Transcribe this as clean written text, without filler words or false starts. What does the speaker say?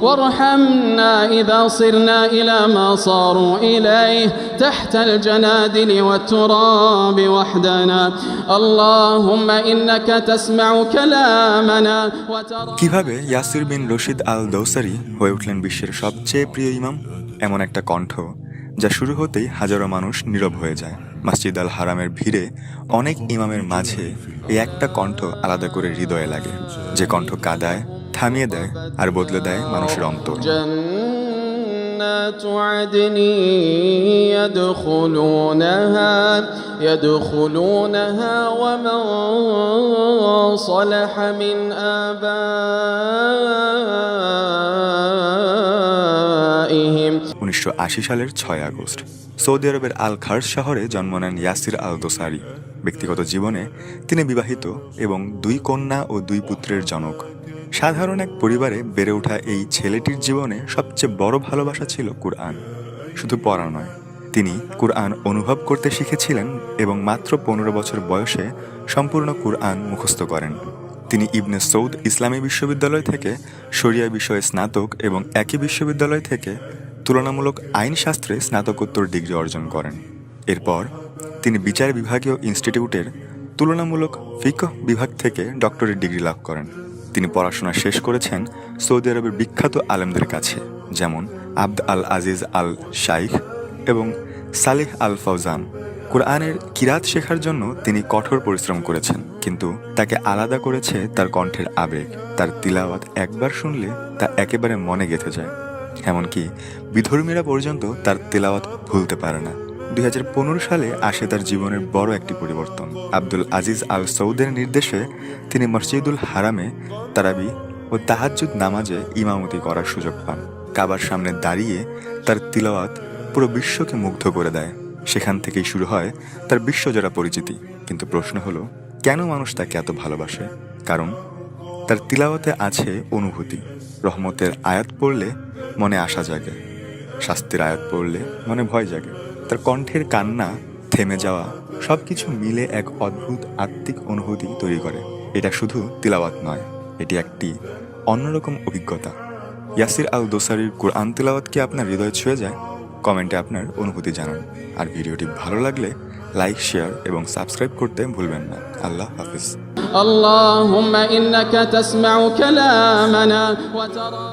وارحمنا إذا صرنا إلى ما صاروا إليه تحت الجنادل والتراب وحدنا اللهم إنك تسمع كلامنا কিভাবে ইয়াসির বিন রশিদ আল দৌসারি হয়ে উঠলেন বিশ্বের সবচেয়ে প্রিয় ইমাম? এমন একটা কণ্ঠ যা শুরু হতেই হাজারো মানুষ নীরব হয়ে যায়। মসজিদ আল হারামের ভিড়ে অনেক ইমামের মাঝে এই একটা কণ্ঠ আলাদা করে হৃদয়ে লাগে, যে কণ্ঠ কাঁদায়, থামিয়ে দেয় আর বদলে দেয় মানুষের অন্তর। جنات عدن يدخلونها ومن صلح من آبائهم 1980 সালের 6 আগস্ট সৌদি আরবের আল খার্স শহরে জন্ম নেন ইয়াসির আল দোসারি। ব্যক্তিগত জীবনে তিনি বিবাহিত এবং 2 কন্যা ও 2 পুত্রের জনক। সাধারণ এক পরিবারে বেড়ে ওঠা এই ছেলেটির জীবনে সবচেয়ে বড় ভালোবাসা ছিল কুরআন। শুধু পড়া নয়, তিনি কুরআন অনুভব করতে শিখেছিলেন এবং মাত্র 15 বছর বয়সে সম্পূর্ণ কুরআন মুখস্থ করেন। তিনি ইবনে সৌদ ইসলামী বিশ্ববিদ্যালয় থেকে শরিয়া বিষয়ে স্নাতক এবং একই বিশ্ববিদ্যালয় থেকে তুলনামূলক আইনশাস্ত্রে স্নাতকোত্তর ডিগ্রি অর্জন করেন। এরপর তিনি বিচার বিভাগীয় ইনস্টিটিউটের তুলনামূলক ফিকহ বিভাগ থেকে ডক্টরেট ডিগ্রি লাভ করেন। তিনি পড়াশোনা শেষ করেছেন সৌদি আরবের বিখ্যাত আলেমদের কাছে, যেমন আব্দ আল আজিজ আল শাইখ এবং সালেহ আল ফাউজান। কুরআনের কিরাত শেখার জন্য তিনি কঠোর পরিশ্রম করেছেন, কিন্তু তাকে আলাদা করেছে তার কণ্ঠের আবেগ। তার তিলাওয়াত একবার শুনলে তা একেবারে মনে গেঁথে যায়, এমনকি বিধর্মীরা পর্যন্ত তার তিলাওয়াত ভুলতে পারে না। 2015 সালে আসে তার জীবনের বড় একটি পরিবর্তন। আব্দুল আজিজ আল সৌদের নির্দেশে তিনি মসজিদুল হারামে তারাবি ও তাহাজ্জুদ নামাজে ইমামতি করার সুযোগ পান। কাবার সামনে দাঁড়িয়ে তার তিলাওয়াত পুরো বিশ্বকে মুগ্ধ করে দেয়। সেখান থেকেই শুরু হয় তার বিশ্বজোড়া পরিচিতি। কিন্তু প্রশ্ন হলো, কেন মানুষ তাকে এত ভালোবাসে? কারণ তার তিলাওয়াতে আছে অনুভূতি। রহমতের আয়াত পড়লে মনে আশা জাগে, শাস্তির আয়াত পড়লে মনে ভয় জাগে। তার কণ্ঠের কান্না, থেমে যাওয়া সবকিছু মিলে এক অদ্ভুত আত্মিক অনুভূতি তৈরি করে। এটা শুধু তিলাওয়াত নয়, এটি একটি অন্যরকম অভিজ্ঞতা। ইয়াসির আল দোসারির কুরআন তিলাওয়াত কি আপনার হৃদয় ছুঁয়ে যায়? কমেন্টে আপনার অনুভূতি জানান। আর ভিডিওটি ভালো লাগলে লাইক, শেয়ার এবং সাবস্ক্রাইব করতে ভুলবেন না। আল্লাহ হাফিজ। اللهم إنك تسمع كلامنا وترى